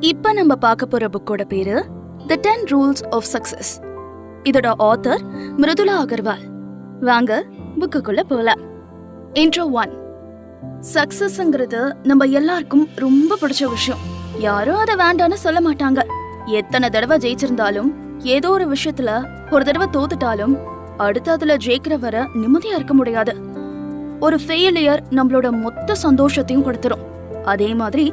இப்ப நம்ம பார்க்க போற புக்கோட பேரு தி 10 ரூல்ஸ் ஆஃப் சக்சஸ். இதோட ஆத்தர் மிருதுளா அகர்வால். வாங்க புக்குக்குள்ள போலாம். இன்ட்ரோ 1. சக்சஸ்ங்கிறது நம்ம எல்லாருக்கும் ரொம்ப பிடிச்ச விஷயம். யாரும் அதை வேண்டான்னு சொல்ல மாட்டாங்க. எத்தனை தடவை ஜெயிச்சிருந்தாலும், ஏதோ ஒரு விஷயத்துல ஒரு தடவை தோத்துட்டாலும் அடுத்து அதுல ஜெயிக்கிற வர நிம்மதியா இருக்க முடியாது. ஒரு ஃபெயிலியர் நம்மளோட மொத்த சந்தோஷத்தையும் கொடுத்துரும். அதே மாதிரி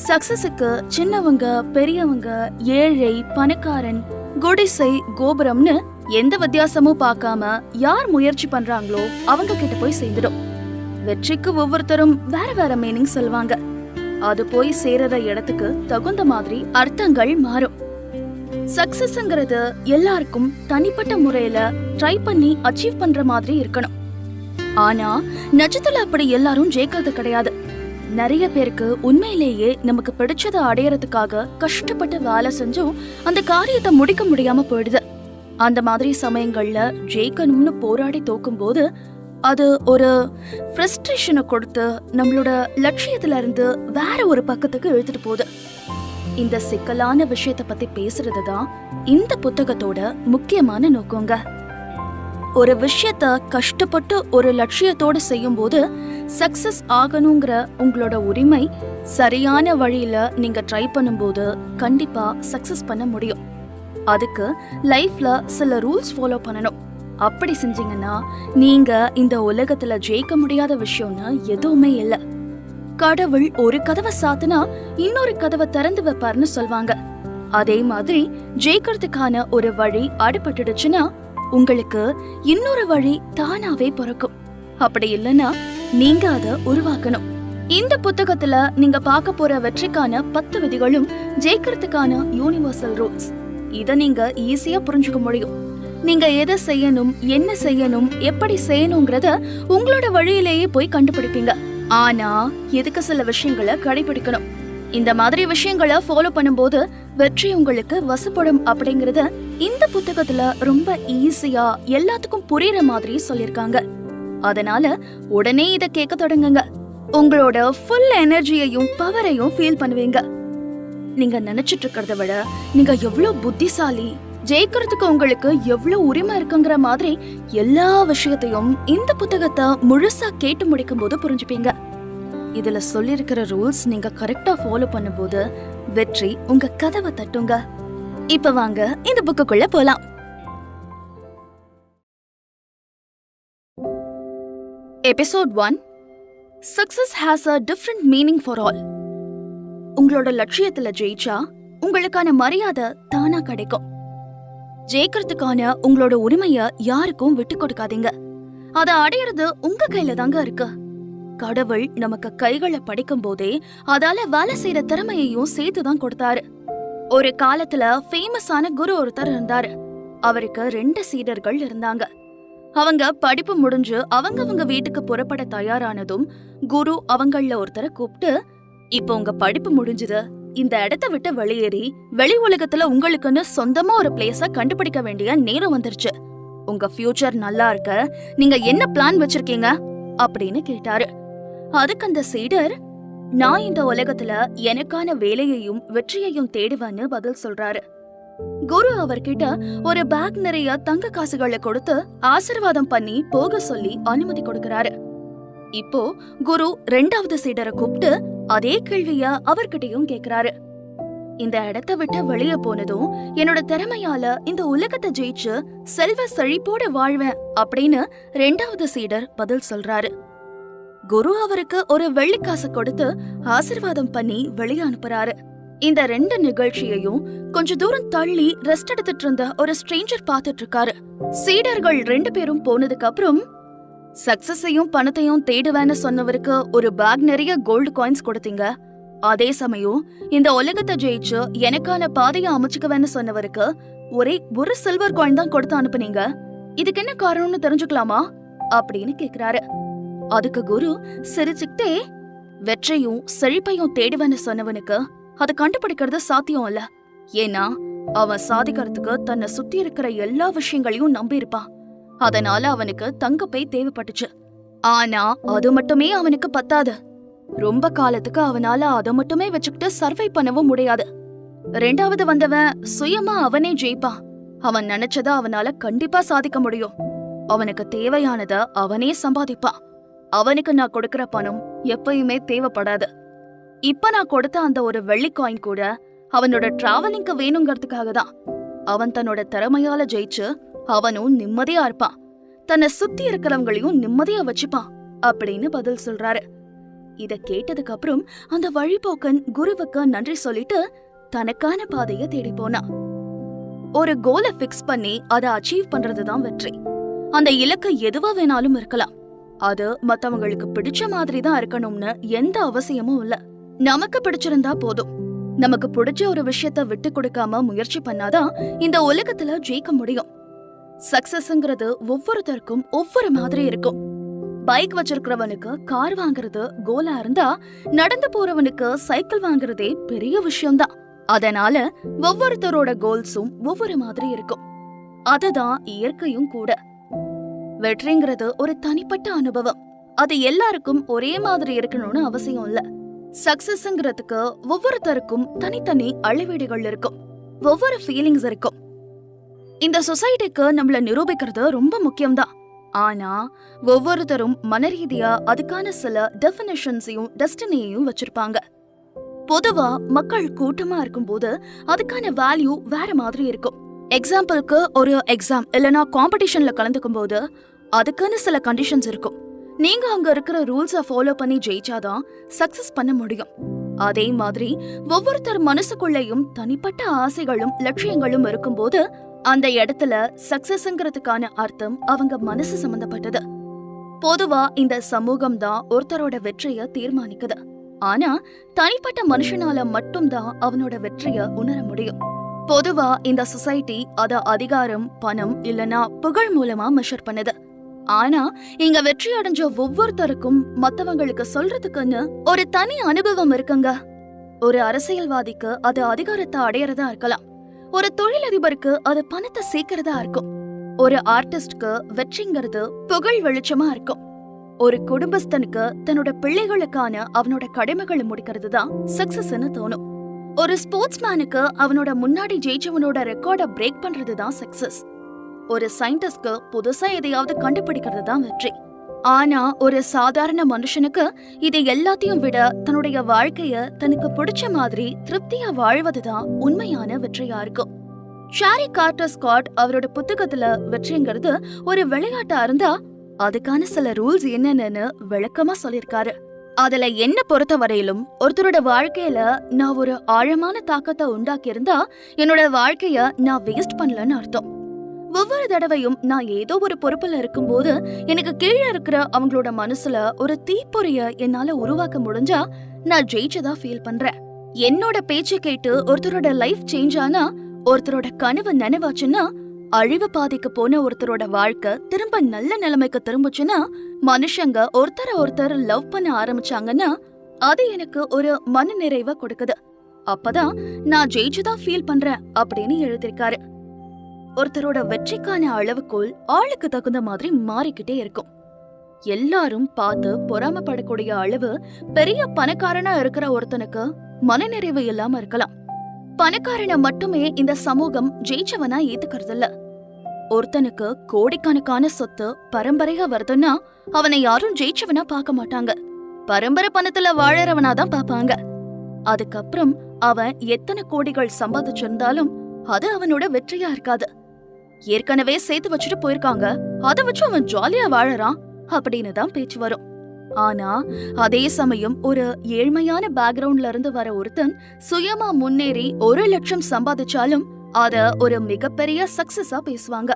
சக்சஸுக்கு சின்னவங்க, பெரியவங்க, ஏழை, பணக்காரன், குடிசை, கோபுரம்னு எந்த வித்தியாசமும் பார்க்காம யார் முயற்சி பண்றாங்களோ அவங்க கிட்ட போய் சேர்ந்துடும். வெற்றிக்கு ஒவ்வொருத்தரும் வேற வேற மீனிங் சொல்வாங்க. அது போய் சேருற இடத்துக்கு தகுந்த மாதிரி அர்த்தங்கள் மாறும். சக்சஸ்ங்கிறது எல்லாருக்கும் தனிப்பட்ட முறையில ட்ரை பண்ணி அச்சீவ் பண்ற மாதிரி இருக்கணும். ஆனா நிஜத்துல அப்படி எல்லாரும் ஜெயிக்கிறது கிடையாது. நிறைய பேருக்கு உண்மையிலேயே நமக்கு பிடிச்சதை அடையறதுக்காக கஷ்டப்பட்டு வேலை செஞ்சும் அந்த காரியத்தை முடிக்க முடியாம போயிடுது. அந்த மாதிரி சமயங்கள்ல ஜெயிக்கணும்னு போராடி தோக்கும் போது அது ஒரு ஃப்ரஸ்ட்ரேஷனை கொடுத்து நம்மளோட லட்சியத்துல இருந்து வேற ஒரு பக்கத்துக்கு இழுத்துட்டு போகுது. இந்த சிக்கலான விஷயத்த பத்தி பேசுறதுதான் இந்த புத்தகத்தோட முக்கியமான நோக்கங்க. ஒரு விஷயத்த கஷ்டப்பட்டு ஒரு லட்சியத்தோட செய்யும் போது சக்சஸ் ஆகணுங்கிற உங்களோட உரிமை சரியான வழியில நீங்க ட்ரை பண்ணும்போது கண்டிப்பா சக்சஸ் பண்ண முடியும். அதுக்கு லைஃப்ல சில ரூல்ஸ் ஃபாலோ பண்ணணும். அப்படி செஞ்சீங்கன்னா நீங்க இந்த உலகத்துல ஜெயிக்க முடியாத விஷயம்னு எதுவுமே இல்லை. கடவுள் ஒரு கதவை சாத்தினா இன்னொரு கதவை திறந்து வைப்பார்னு சொல்வாங்க. அதே மாதிரி ஜெயிக்கிறதுக்கான ஒரு வழி அடிபட்டுடுச்சுன்னா உங்களுக்கு இன்னொரு வழி தானாவே பிறக்கும். அப்படி இல்லைன்னா நீங்க அதை உருவாக்கணும். இந்த புத்தகத்துல நீங்க பார்க்க போற வெற்றிக்கான 10 விதிகளும் ஜெயிக்கிறதுக்கான யூனிவர்சல் ரூல்ஸ். இத நீங்க ஈஸியா புரிஞ்சுக்க முடியும். நீங்க எதை செய்யணும், என்ன செய்யணும், எப்படி செய்யணுங்கிறத உங்களோட வழியிலேயே போய் கண்டுபிடிப்பீங்க. ஆனா எதுக்கு சில விஷயங்களை கடைபிடிக்கணும். இந்த மாதிரி விஷயங்களை ஃபாலோ பண்ணும்போது வெற்றி உங்களுக்கு வசப்படும் அப்படிங்கறத இந்த புத்தகத்துல ரொம்ப ஈஸியா எல்லாத்துக்கும் புரியுற மாதிரி சொல்லிருக்காங்க. அதனால உடனே இத கேட்க தொடங்குங்க. உங்களோட ஃபுல் எனர்ஜியையும் பவரையும் ஃபீல் பண்ணுவீங்க. நீங்க நினைச்சிட்டு இருக்கிறத விட நீங்க எவ்வளவு புத்திசாலி, ஜெயிக்கிறதுக்கு உங்களுக்கு எவ்வளவு உரிமை இருக்குங்கிற மாதிரி எல்லா விஷயத்தையும் இந்த புத்தகத்தை முழுசா கேட்டு முடிக்கும் போது புரிஞ்சுப்பீங்க. இதுல சொல்லிருக்கிற ரூல்ஸ் நீங்க கரெக்டா ஃபாலோ பண்ணும்போது வெற்றி உங்க கதவை தட்டுங்க. இப்ப வாங்க இந்த புக்குக்குள்ள போலாம். Episode 1. Success has a different meaning for all. உங்களோட லட்சியத்துல ஜெயிச்சா உங்களுக்கான மரியாதை தானா கிடைக்கும். ஜெயிக்கிறதுக்கான உங்களோட உரிமைய யாருக்கும் விட்டு கொடுக்காதீங்க. அதை அடையிறது உங்க கையில தாங்க இருக்கு. கடவுள் நமக்கு கைகளை படிக்கும் போதே அதால வேலை செய்யற திறமையையும் சேர்த்துதான் கொடுத்தாரு. ஒரு காலத்துல ஃபேமஸான குரு ஒருத்தர் இருந்தாரு. அவருக்கு 2 சீடர்கள் இருந்தாங்க. அவங்க படிப்பு முடிஞ்சு அவங்க வீட்டுக்கு புறப்பட தயாரானதும் குரு அவங்கள ஒருத்தரை கூப்பிட்டு, இப்ப உங்க படிப்பு முடிஞ்சது, இந்த இடத்தை விட்டு வெளியேறி வெளி உலகத்துல உங்களுக்குன்னு சொந்தமா ஒரு பிளேஸ கண்டுபிடிக்க வேண்டிய நேரம் வந்துருச்சு. உங்க ஃபியூச்சர் நல்லா இருக்க நீங்க என்ன பிளான் வச்சிருக்கீங்க அப்படின்னு கேட்டாரு. அதுக்கு அந்த சீடர், நான் இந்த உலகத்துல எனக்கான வேலையையும் வெற்றியையும் தேடுவேன்னு பதில் சொல்றாரு. குரு அவர்கிட்ட ஒரு பேக் நிறைய தங்க காசுகளை கொடுத்து ஆசீர்வாதம் பண்ணி போக சொல்லி அனுமதி கொடுக்கறாரு. இப்போ குரு 2வது சீடரை கூப்பிட்டு அதே கேள்விய அவர்கிட்டயும் கேக்குறாரு. இந்த இடத்தை விட்டு வெளியே போனதும் என்னோட திறமையால இந்த உலகத்தை ஜெயிச்சு செல்வ செழிப்போட வாழ்வேன் அப்படின்னு 2வது சீடர் பதில் சொல்றாரு. குரு அவருக்கு ஒரு வெள்ளிக்காசு கொடுத்து ஆசீர்வாதம் பண்ணி வெளியே அனுப்புறாரு. இந்த 2 நிகழ்ச்சியையும் கொஞ்ச தூரம் தள்ளி ரெஸ்ட் எடுத்துட்டு இருந்த ஒரு ஸ்ட்ரேஞ்சர் பாத்துட்டு இருக்காரு. சீடர்கள் 2 பேரும் போனதுக்கு அப்புறம் சக்சஸையும் பணத்தையும் தேடுவேன்னு சொன்னவருக்கு ஒரு பேக் நிறைய கோல்டு காயின்ஸ் கொடுத்தீங்க. அதே சமயம் இந்த உலகத்தை ஜெயிச்சு எனக்கான பாதையை அமைச்சுக்குவேன்னு சொன்னவருக்கு ஒரே ஒரு சில்வர் காயின் தான் கொடுத்து அனுப்புனீங்க. இதுக்கு என்ன காரணம்னு தெரிஞ்சுக்கலாமா அப்படின்னு கேக்குறாரு. அதுக்கு குரு சிரிச்சுக்கிட்டே, வெற்றியும் செழிப்பையும் தேடுவேன்னு சொன்னவனுக்கு அதை கண்டுபிடிக்கிறது சாத்தியம் இல்ல. ஏன்னா அவன் சாதிக்கிறதுக்கு தன்னை சுத்தி இருக்கிற எல்லா விஷயங்களையும் நம்பி இருப்பான். அதனால அவனுக்கு தங்கப்பை தேவைப்பட்டுச்சு. ஆனா அது மட்டுமே அவனுக்கு பத்தாது. ரொம்ப காலத்துக்கு அவனால அதை மட்டுமே வச்சுக்கிட்டு சர்வை பண்ணவும் முடியாது. ரெண்டாவது வந்தவன் சுயமா அவனே ஜெயிப்பான். அவன் நினைச்சத அவனால கண்டிப்பா சாதிக்க முடியும். அவனுக்கு தேவையானத அவனே சம்பாதிப்பான். அவனுக்கு நான் கொடுக்கற பணம் எப்பயுமே தேவைப்படாது. இப்ப நான் கொடுத்த அந்த ஒரு வெள்ளி காயின் கூட அவனோட டிராவலிங்க்கு வேணுங்கிறதுக்காக தான். அவன் தன்னோட திறமையால ஜெயிச்சு அவனும் நிம்மதியா இருப்பான். தன்னை சுத்தி இருக்கிறவங்களையும் நிம்மதியா வச்சுப்பான் அப்படின்னு பதில் சொல்றாரு. இத கேட்டதுக்கு அப்புறம் அந்த வழிபோக்கன் குருவுக்கு நன்றி சொல்லிட்டு தனக்கான பாதைய தேடி போனான். ஒரு கோலை பிக்ஸ் பண்ணி அதை அச்சீவ் பண்றதுதான் வெற்றி. அந்த இலக்கு எதுவா வேணாலும் இருக்கலாம். அது மத்தவங்களுக்கு பிடிச்ச மாதிரி தான் இருக்கணும்னு எந்த அவசியமும் இல்ல. நமக்கு பிடிச்சிருந்தா போதும். நமக்கு பிடிச்ச ஒரு விஷயத்த விட்டு கொடுக்காம முயற்சி பண்ணாதான் இந்த உலகத்துல ஜெயிக்க முடியும். சக்சஸ்ங்கிறது ஒவ்வொருத்தருக்கும் ஒவ்வொரு மாதிரி இருக்கும். பைக் வச்சிருக்கிறவனுக்கு கார் வாங்குறது கோலா இருந்தா, நடந்து போறவனுக்கு சைக்கிள் வாங்குறதே பெரிய விஷயம்தான். அதனால ஒவ்வொருத்தரோட கோல்ஸும் ஒவ்வொரு மாதிரி இருக்கும். அதுதான் இயற்கையும் கூட. வெற்றிங்கிறது ஒரு தனிப்பட்ட அனுபவம். அது எல்லாருக்கும் ஒரே மாதிரி இருக்கணும்னு அவசியம் இல்ல. சக்சஸ்ங்கிறதுக்கு ஒவ்வொருத்தருக்கும் தனித்தனி அளவீடுகள் இருக்கும். ஒவ்வொரு ஃபீலிங்ஸ் இருக்கும். இந்த சொசைட்டிக்கு நம்மள நிரூபிக்கிறது ரொம்ப முக்கியம்தான். ஆனா ஒவ்வொருத்தரும் மனரீதியா அதுக்கான சில டெஃபினிஷன்ஸையும் டெஸ்டினியையும் வச்சிருப்பாங்க. பொதுவா மக்கள் கூட்டமா இருக்கும்போது அதுக்கான வேல்யூ வேற மாதிரி இருக்கும். எக்ஸாம்பிளுக்கு ஒரு எக்ஸாம் இல்லனா காம்படிஷன்ல கலந்துக்கும் போது அதுக்கான சில கண்டிஷன்ஸ் இருக்கும். நீங்க அங்க இருக்கிற ரூல்ஸை ஃபாலோ பண்ணி ஜெயிச்சாதான் சக்சஸ் பண்ண முடியும். அதே மாதிரி ஒவ்வொருத்தர் மனசுக்குள்ளேயும் தனிப்பட்ட ஆசைகளும் லட்சியங்களும் இருக்கும்போது அந்த இடத்துல சக்சஸ்ங்கிறதுக்கான அர்த்தம் அவங்க மனசு சம்பந்தப்பட்டது. பொதுவா இந்த சமூகம் தான் ஒருத்தரோட வெற்றிய தீர்மானிக்குது. ஆனா தனிப்பட்ட மனுஷனால மட்டும்தான் அவனோட வெற்றிய உணர முடியும். பொதுவா இந்த சொசைட்டி அத அதிகாரம், பணம் இல்லனா புகழ் மூலமா மெஷர் பண்ணுது. ஆனா இங்க வெற்றி அடைஞ்ச ஒவ்வொருத்தருக்கும் மத்தவங்களுக்கு சொல்றதுக்குன்னு ஒரு தனி அனுபவம் இருக்குங்க. ஒரு அரசியல்வாதிக்கு அது அதிகாரத்தை அடையறதா இருக்கலாம். ஒரு தொழிலதிபருக்கு அது பணத்தை சேர்க்கறதா இருக்கும். ஒரு ஆர்டிஸ்ட்க்கு வெற்றிங்கிறது புகழ் வெளிச்சமா இருக்கும். ஒரு குடும்பஸ்தனுக்கு தன்னோட பிள்ளைகளுக்கான அவனோட கடமைகளை முடிக்கிறது தான் சக்சஸ்ன்னு தோணும். ஒரு ஸ்போர்ட்ஸ்மேனுக்கு அவனோட முன்னாடி ஜெயிச்சவனோட ரெக்கார்டை பிரேக் பண்றது தான் சக்சஸ். ஒரு சயின்டிஸ்ட்க்கு புதுசா எதையாவது கண்டுபிடிக்கிறது தான் வெற்றி. ஆனா ஒரு சாதாரண மனுஷனுக்கு இது எல்லாத்தையும் விட தன்னுடைய வாழ்க்கைய தனக்கு பிடிச்ச மாதிரி திருப்தியா வாழ்வதுதான் உண்மையான வெற்றியா இருக்கும். ஷாரி கார்ட்டர் ஸ்காட் அவரோட புத்தகத்துல வெற்றிங்கிறது ஒரு விளையாட்டா இருந்தா அதுக்கான சில ரூல்ஸ் என்னன்னு விளக்கமா சொல்லிருக்காரு. அதுல என்ன பொறுத்த வரையிலும் ஒருத்தரோட வாழ்க்கையில நான் ஒரு ஆழமான தாக்கத்தை உண்டாக்கி இருந்தா என்னோட வாழ்க்கைய நான் வேஸ்ட் பண்ணலன்னு அர்த்தம். ஒவ்வொரு தடவையும் நான் ஏதோ ஒரு பொறுப்புல இருக்கும்போது எனக்கு கீழே இருக்கிற அவங்களோட மனசுல ஒரு தீப்பொறிய என்னால உருவாக்க முடிஞ்சா நான் ஜெயிச்சதா ஃபீல் பண்றேன். என்னோட பேச்சை கேட்டு ஒருத்தரோட லைஃப் சேஞ்ச் ஆனா, ஒருத்தரோட கனவு நினைவாச்சுன்னா, அழிவு பாதைக்கு போன ஒருத்தரோட வாழ்க்கை திரும்ப நல்ல நிலைமைக்கு திரும்புச்சுன்னா, மனுஷங்க ஒருத்தர் லவ் பண்ண ஆரம்பிச்சாங்கன்னா அது எனக்கு ஒரு மன நிறைவை கொடுக்குது. அப்பதான் நான் ஜெயிச்சுதான் ஃபீல் பண்றேன் அப்படின்னு எழுதிருக்காரு. ஒருத்தரோட வெற்றிக்கான அளவுக்குள் ஆளுக்கு தகுந்த மாதிரி மாறிக்கிட்டே இருக்கும். எல்லாரும் பார்த்து பொறாமப்படக்கூடிய அளவு பெரிய பணக்காரனா இருக்கிற ஒருத்தனுக்கு மனநிறைவு இல்லாம இருக்கலாம். பணக்காரனை மட்டுமே இந்த சமூகம் ஜெயிச்சவனா ஏத்துக்கிறது இல்ல. ஒருத்தனுக்கு கோடிக்கணக்கான சொத்து பரம்பரையா வருதுன்னா அவனை யாரும் ஜெயிச்சவனா பார்க்க மாட்டாங்க. பரம்பரை பணத்துல வாழறவனாதான் பாப்பாங்க. அதுக்கப்புறம் அவன் எத்தனை கோடிகள் சம்பாதிச்சிருந்தாலும் அது அவனோட வெற்றியா இருக்காது. ஏற்கனவே சேர்த்து வச்சுட்டு போயிருக்காங்க, அதை வச்சு அவன் ஜாலியா வாழறான் அப்படின்னு தான் பேச்சு வரும். ஆனா அதே சமயம் ஒரு ஏழ்மையான பேக்ரவுண்ட்ல இருந்து வர ஒருத்தன் சுயமா முன்னேறி 1 லட்சம் சம்பாதிச்சாலும் அத ஒரு மிகப்பெரிய சக்சஸா பேசுவாங்க.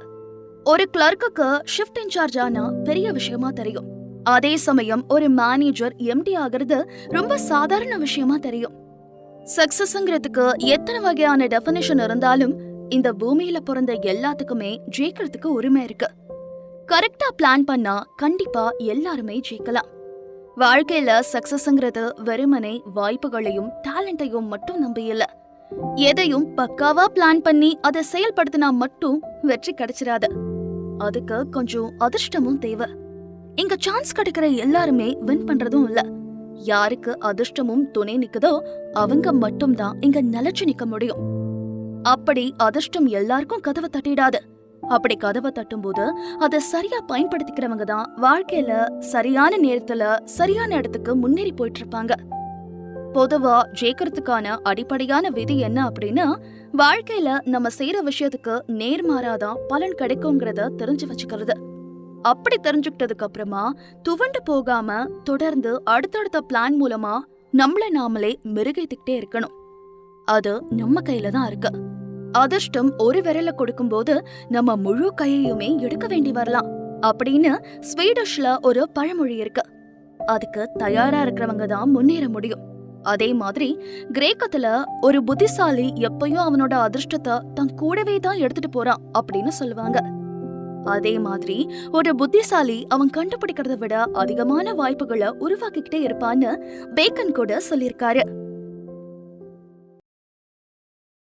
ஒரு கிளர்க்குக்கு ஷிஃப்ட் இன்சார்ஜ் ஆனா பெரிய விஷயமா தெரியும். அதே சமயம் ஒரு மேனேஜர் எம்டி ஆகிறது ரொம்ப சாதாரண விஷயமா தெரியும். சக்சஸ்ங்கிறதுக்கு எத்தனை வகையான டெஃபினிஷன் இருந்தாலும் இந்த பூமியில பிறந்த எல்லாத்துக்குமே ஜெயிக்கிறதுக்கு உரிமை இருக்கு. கரெக்டா பிளான் பண்ணா கண்டிப்பா எல்லாருமே ஜெயிக்கலாம். வாழ்க்கையில சக்சஸ்ங்கிறது வெறுமனே வாய்ப்புகளையும் டேலண்டையும் மட்டும் நம்பி இல்ல. எதையும் பக்காவா பிளான் பண்ணி அதை செயல்படுத்தினா மட்டும் வெற்றி கிடைச்சிராது. அதுக்கு கொஞ்சம் அதிர்ஷ்டமும் தேவை. இங்க சான்ஸ் கிடைக்கிற எல்லாருமே வின் பண்றதும் இல்ல. யாருக்கு அதிர்ஷ்டமும் துணை நிக்குதோ அவங்க மட்டும்தான் இங்க நிலைச்சு நிக்க முடியும். அப்படி அதிர்ஷ்டம் எல்லாருக்கும் கதவை தட்டிடாது. அப்படி கதவை தட்டும் போது அதை சரியா பயன்படுத்திக்கிறவங்க தான் வாழ்க்கையில சரியான நேரத்துல சரியான இடத்துக்கு முன்னேறி போயிட்டு இருப்பாங்க. பொதுவா ஜெயிக்கிறதுக்கான அடிப்படையான விதி என்ன அப்படின்னா, வாழ்க்கையில நம்ம செய்யற விஷயத்துக்கு நேர்மாறாதான் பலன் கிடைக்குங்கிறத தெரிஞ்சு வச்சுக்கிறது. அப்படி தெரிஞ்சுக்கிட்டதுக்கு அப்புறமா துவண்டு போகாம தொடர்ந்து அடுத்தடுத்த பிளான் மூலமா நம்மள நாமளே மெருகேத்திக்கிட்டே இருக்கணும். அது நம்ம கையில தான் இருக்கு. அதிர்ஷ்டம் ஒரு விரல கொடுக்கும் போது நம்ம முழு கையையுமே எடுக்க வேண்டி வரலாம் அப்படின்னு ஸ்வீடிஷ்ல ஒரு பழமொழி இருக்கு. அதுக்கு தயாரா இருக்கிறவங்க தான் முன்னேற முடியும். அதே மாதிரி கிரேக்கத்துல ஒரு புத்திசாலி எப்பயும் அவனோட அதிர்ஷ்டத்தை தன் கூடவே தான் எடுத்துட்டு போறான் அப்படின்னு சொல்லுவாங்க. அதே மாதிரி ஒரு புத்திசாலி அவன் கண்டுபிடிக்கிறத விட அதிகமான வாய்ப்புகளை உருவாக்கிக்கிட்டே இருப்பான்னு பேக்கன் கூட சொல்லியிருக்காரு.